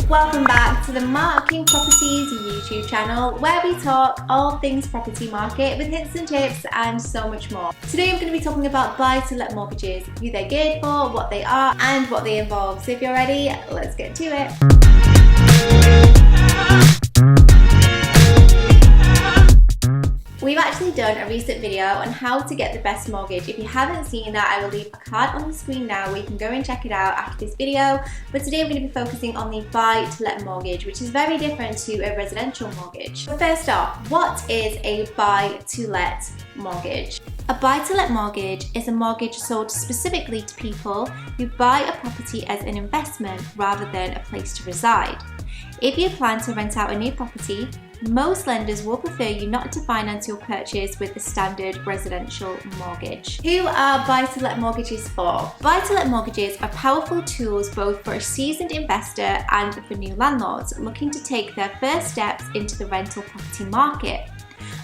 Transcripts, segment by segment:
Welcome back to the Marketing Properties YouTube channel, where we talk all things property market with hints and tips and so much more. Today I'm going to be talking about buy-to-let mortgages, who they're geared for, what they are and what they involve. So if you're ready, let's get to it. We've actually done a recent video on how to get the best mortgage. If you haven't seen that, I will leave a card on the screen now where you can go and check it out after this video. But today we're going to be focusing on the buy-to-let mortgage, which is very different to a residential mortgage. But first off, what is a buy-to-let mortgage? A buy-to-let mortgage is a mortgage sold specifically to people who buy a property as an investment rather than a place to reside. If you plan to rent out a new property, most lenders will prefer you not to finance your purchase with the standard residential mortgage. Who are buy-to-let mortgages for? Buy-to-let mortgages are powerful tools both for a seasoned investor and for new landlords looking to take their first steps into the rental property market.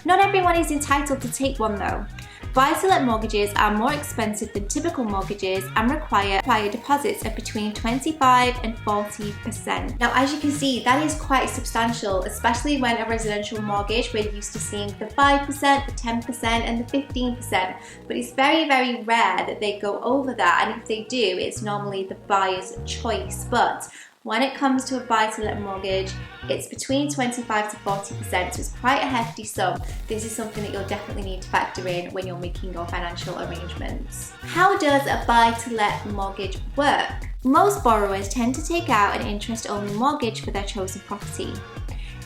Not everyone is entitled to take one though. Buy-to-let mortgages are more expensive than typical mortgages and require deposits of between 25 and 40%. Now, as you can see, that is quite substantial, especially when a residential mortgage, we're used to seeing the 5%, the 10% and the 15%, but it's very, very rare that they go over that, and if they do, it's normally the buyer's choice. But when it comes to a buy-to-let mortgage, it's between 25 to 40%, so it's quite a hefty sum. This is something that you'll definitely need to factor in when you're making your financial arrangements. How does a buy-to-let mortgage work? Most borrowers tend to take out an interest-only mortgage for their chosen property.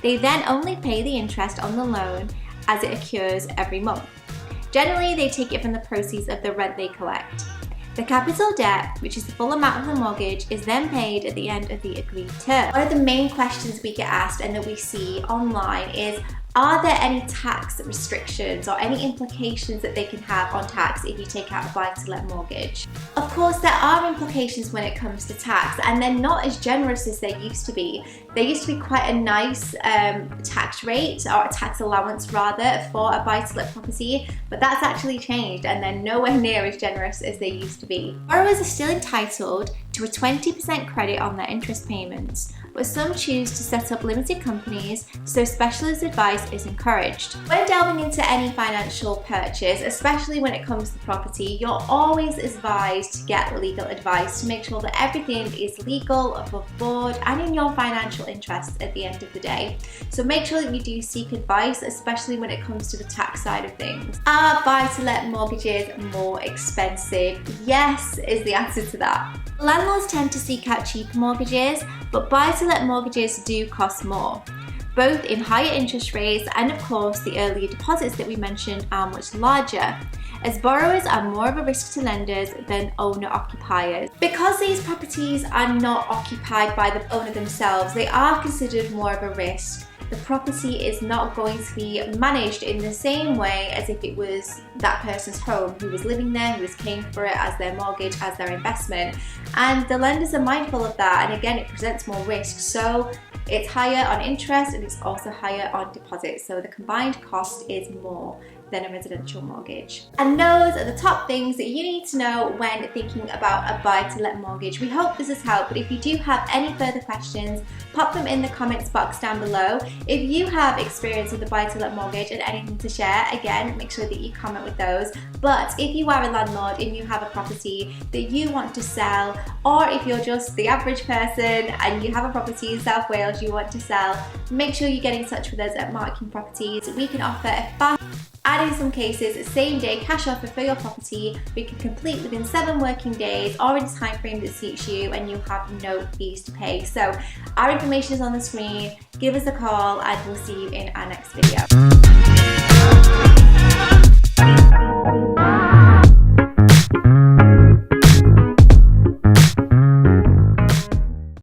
They then only pay the interest on the loan as it occurs every month. Generally, they take it from the proceeds of the rent they collect. The capital debt, which is the full amount of the mortgage, is then paid at the end of the agreed term. One of the main questions we get asked and that we see online is, are there any tax restrictions or any implications that they can have on tax if you take out a buy-to-let mortgage? Of course, there are implications when it comes to tax, and they're not as generous as they used to be. There used to be quite a nice tax rate, or a tax allowance rather, for a buy-to-let property, but that's actually changed and they're nowhere near as generous as they used to be. Borrowers are still entitled to a 20% credit on their interest payments, but some choose to set up limited companies, so specialist advice is encouraged. When delving into any financial purchase, especially when it comes to property, you're always advised to get legal advice to make sure that everything is legal, above board, and in your financial interests at the end of the day. So make sure that you do seek advice, especially when it comes to the tax side of things. Are buy-to-let mortgages more expensive? Yes, is the answer to that. Landlords tend to seek out cheaper mortgages, but buy-to-let mortgages do cost more, both in higher interest rates and of course the earlier deposits that we mentioned are much larger, as borrowers are more of a risk to lenders than owner-occupiers. Because these properties are not occupied by the owner themselves, they are considered more of a risk. The property is not going to be managed in the same way as if it was that person's home who was living there, who was paying for it as their mortgage, as their investment. And the lenders are mindful of that, and again, it presents more risk. So it's higher on interest and it's also higher on deposits. So the combined cost is more than a residential mortgage. And those are the top things that you need to know when thinking about a buy-to-let mortgage. We hope this has helped, but if you do have any further questions, pop them in the comments box down below. If you have experience with a buy-to-let mortgage and anything to share, again, make sure that you comment with those. But if you are a landlord and you have a property that you want to sell, or if you're just the average person and you have a property in South Wales you want to sell, make sure you get in touch with us at Marketing Properties. We can offer a fast, and in some cases, same-day cash offer for your property. We can complete within 7 working days or in a time frame that suits you, and you have no fees to pay. So our information is on the screen. Give us a call and we'll see you in our next video.